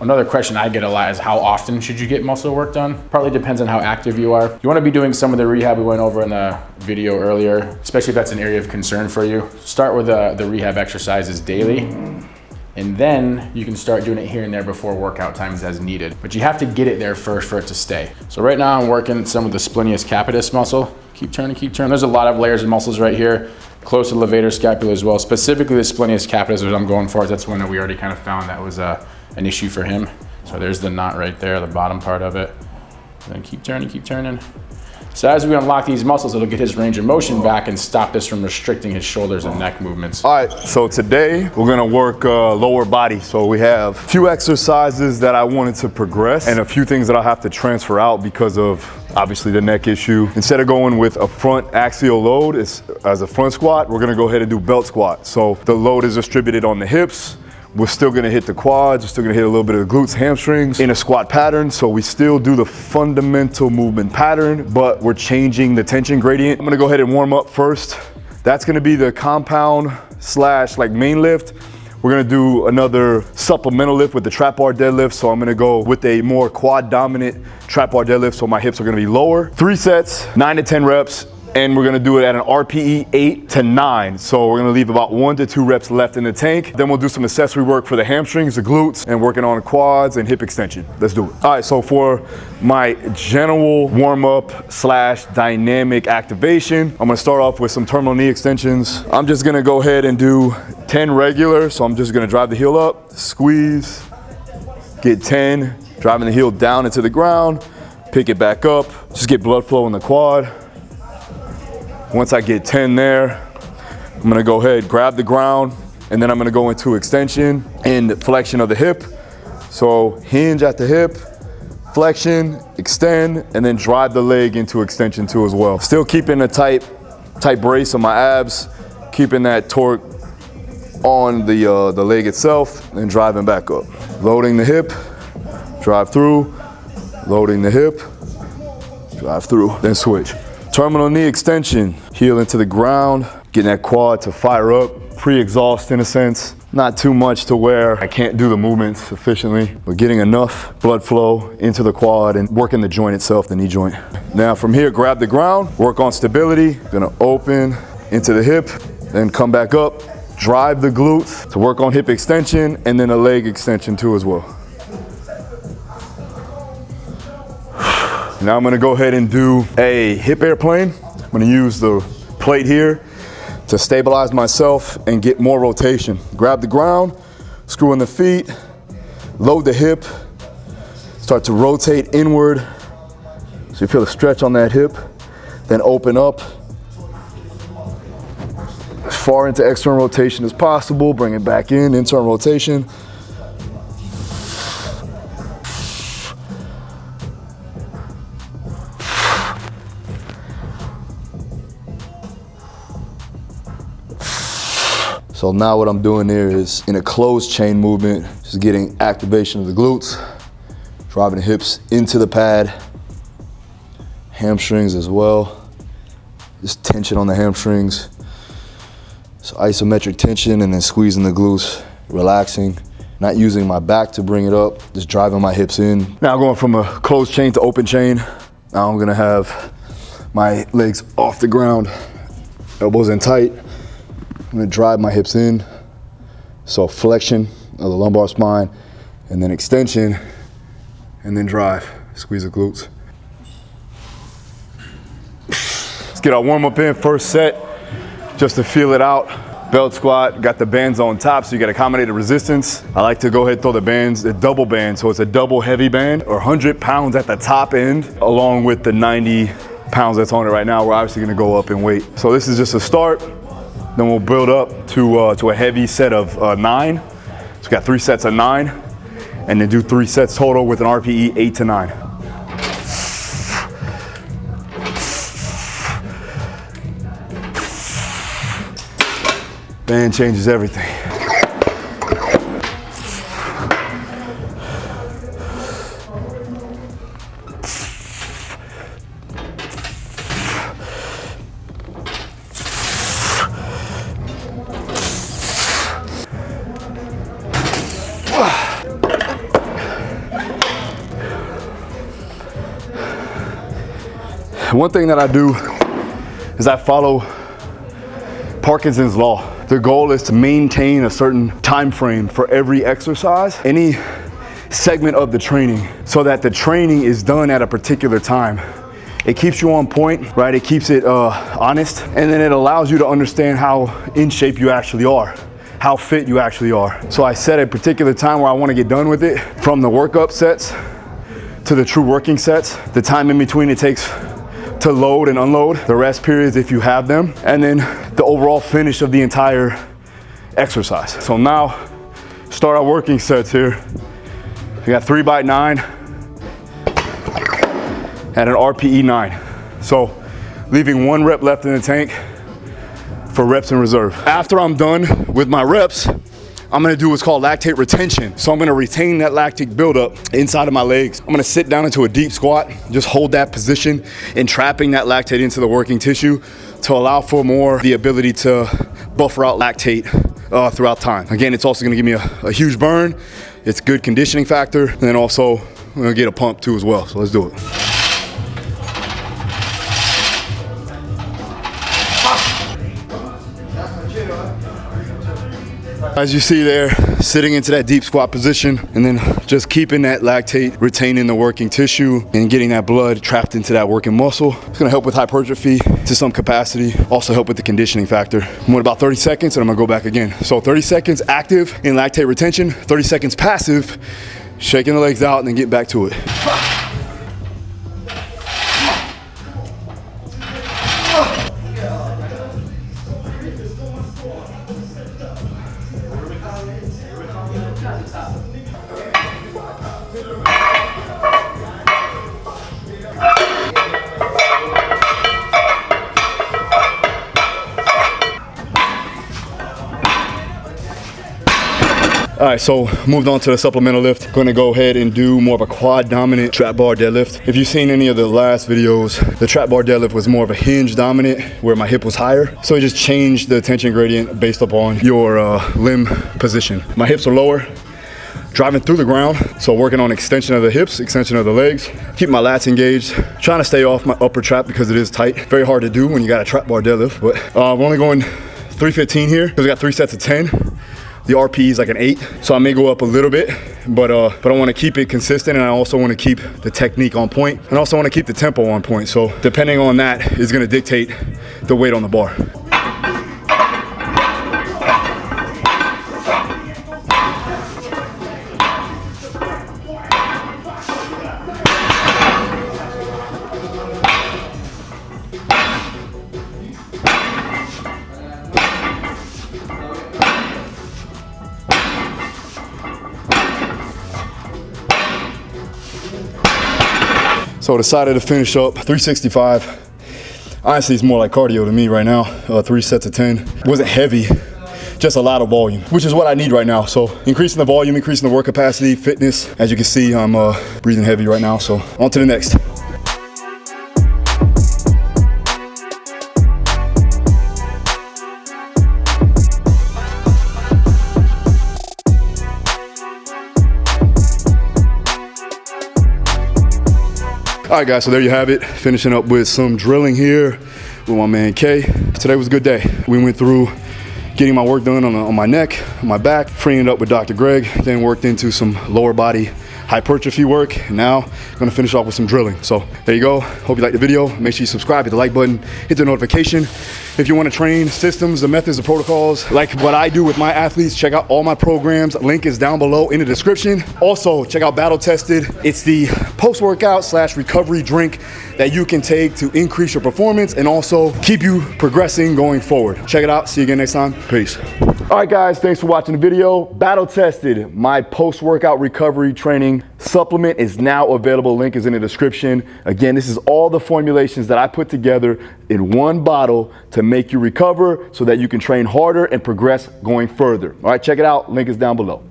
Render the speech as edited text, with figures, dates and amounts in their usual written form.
Another question I get a lot is how often should you get muscle work done? Probably depends on how active you are. You want to be doing some of the rehab we went over in the video earlier, especially if that's an area of concern for you. Start with the rehab exercises daily, and then you can start doing it here and there before workout times as needed. But you have to get it there first for it to stay. So right now I'm working some of the splenius capitis muscle. Keep turning, keep turning. There's a lot of layers of muscles right here, close to the levator scapula as well. Specifically the splenius capitis, which I'm going for, that's one that we already kind of found that was an issue for him. So there's the knot right there, the bottom part of it. And then keep turning, keep turning. So as we unlock these muscles, it'll get his range of motion back and stop this from restricting his shoulders and neck movements. All right, so today we're gonna work lower body. So we have a few exercises that I wanted to progress and a few things that I'll have to transfer out because of obviously the neck issue. Instead of going with a front axial load as a front squat, we're gonna go ahead and do belt squat. So the load is distributed on the hips. We're still gonna hit the quads, we're still gonna hit a little bit of the glutes, hamstrings in a squat pattern. So we still do the fundamental movement pattern, but we're changing the tension gradient. I'm gonna go ahead and warm up first. That's gonna be the compound / like main lift. We're gonna do another supplemental lift with the trap bar deadlift. So I'm gonna go with a more quad dominant trap bar deadlift. So my hips are gonna be lower. 3 sets, 9 to 10 reps. And we're gonna do it at an RPE 8 to 9. So we're gonna leave about 1 to 2 reps left in the tank. Then we'll do some accessory work for the hamstrings, the glutes, and working on the quads and hip extension. Let's do it. All right, so for my general warm-up / dynamic activation, I'm gonna start off with some terminal knee extensions. I'm just gonna go ahead and do 10 regular. So I'm just gonna drive the heel up, squeeze, get 10, driving the heel down into the ground, pick it back up, just get blood flow in the quad. Once I get 10 there, I'm gonna go ahead, grab the ground, and then I'm gonna go into extension and flexion of the hip. So hinge at the hip, flexion, extend, and then drive the leg into extension too as well. Still keeping a tight brace on my abs, keeping that torque on the leg itself, and driving back up. Loading the hip, drive through, loading the hip, drive through, then switch. Terminal knee extension, heel into the ground, getting that quad to fire up, pre-exhaust in a sense. Not too much to where I can't do the movements efficiently, but getting enough blood flow into the quad and working the joint itself, the knee joint. Now from here, grab the ground, work on stability. Gonna open into the hip, then come back up, drive the glutes to work on hip extension and then a leg extension too as well. Now I'm gonna go ahead and do a hip airplane. I'm gonna use the plate here to stabilize myself and get more rotation. Grab the ground, screw in the feet, load the hip, start to rotate inward. So you feel a stretch on that hip, then open up. As far into external rotation as possible, bring it back in, internal rotation. So now what I'm doing there is in a closed chain movement, just getting activation of the glutes, driving the hips into the pad, hamstrings as well. Just tension on the hamstrings. So isometric tension and then squeezing the glutes, relaxing, not using my back to bring it up, just driving my hips in. Now going from a closed chain to open chain. Now I'm gonna have my legs off the ground, elbows in tight. I'm gonna drive my hips in. So flexion of the lumbar spine and then extension and then drive, squeeze the glutes. Let's get our warm up in, first set, just to feel it out. Belt squat, got the bands on top so you got accommodated resistance. I like to go ahead and throw the bands, a double band, so it's a double heavy band or 100 pounds at the top end along with the 90 pounds that's on it right now. We're obviously gonna go up in weight. So this is just a start. Then we'll build up to a heavy set of 9. So we got 3 sets of 9 and then do 3 sets total with an RPE 8 to 9. Band changes everything. One thing that I do is I follow Parkinson's law. The goal is to maintain a certain time frame for every exercise, any segment of the training, so that the training is done at a particular time. It keeps you on point, right? It keeps it honest, and then it allows you to understand how in shape you actually are, how fit you actually are. So I set a particular time where I want to get done with it, from the workup sets to the true working sets, the time in between it takes to load and unload, the rest periods if you have them, and then the overall finish of the entire exercise. So now, start our working sets here. We got 3x9 at an RPE 9. So leaving 1 rep left in the tank for reps in reserve. After I'm done with my reps, I'm gonna do what's called lactate retention. So I'm gonna retain that lactic buildup inside of my legs. I'm gonna sit down into a deep squat, just hold that position and trapping that lactate into the working tissue to allow for more the ability to buffer out lactate throughout time. Again, it's also gonna give me a huge burn. It's a good conditioning factor. And then also, I'm gonna get a pump too as well. So let's do it. As you see there, sitting into that deep squat position, and then just keeping that lactate, retaining the working tissue, and getting that blood trapped into that working muscle. It's gonna help with hypertrophy to some capacity, also help with the conditioning factor. I'm going about 30 seconds, and I'm gonna go back again. So 30 seconds active in lactate retention, 30 seconds passive, shaking the legs out, and then get back to it. All right, so moved on to the supplemental lift. Gonna go ahead and do more of a quad dominant trap bar deadlift. If you've seen any of the last videos, the trap bar deadlift was more of a hinge dominant where my hip was higher. So I just changed the tension gradient based upon your limb position. My hips are lower, driving through the ground. So working on extension of the hips, extension of the legs, keep my lats engaged, trying to stay off my upper trap because it is tight. Very hard to do when you got a trap bar deadlift, but we're only going 315 here because we got 3 sets of 10. The RP is like an 8, so I may go up a little bit, but I want to keep it consistent, and I also want to keep the technique on point, and also want to keep the tempo on point. So depending on that is going to dictate the weight on the bar. So decided to finish up 365. Honestly, it's more like cardio to me right now. 3 sets of 10. Wasn't heavy, just a lot of volume, which is what I need right now. So increasing the volume, increasing the work capacity, fitness. As you can see, I'm breathing heavy right now. So on to the next. All right, guys, so there you have it. Finishing up with some drilling here with my man K. Today was a good day. We went through getting my work done on my neck, on my back, freeing it up with Dr. Greg, then worked into some lower body hypertrophy work. Now I'm gonna finish off with some drilling. So there you go. Hope you liked the video. Make sure you subscribe, hit the like button, hit the notification. If you want to train systems, the methods, the protocols, like what I do with my athletes, check out all my programs. Link is down below in the description. Also, check out Battle Tested. It's the post-workout / recovery drink that you can take to increase your performance and also keep you progressing going forward. Check it out. See you again next time. Peace. All right, guys, thanks for watching the video. Battle Tested, my post-workout recovery training supplement is now available. Link is in the description. Again, this is all the formulations that I put together in one bottle to make you recover so that you can train harder and progress going further. All right, check it out. Link is down below.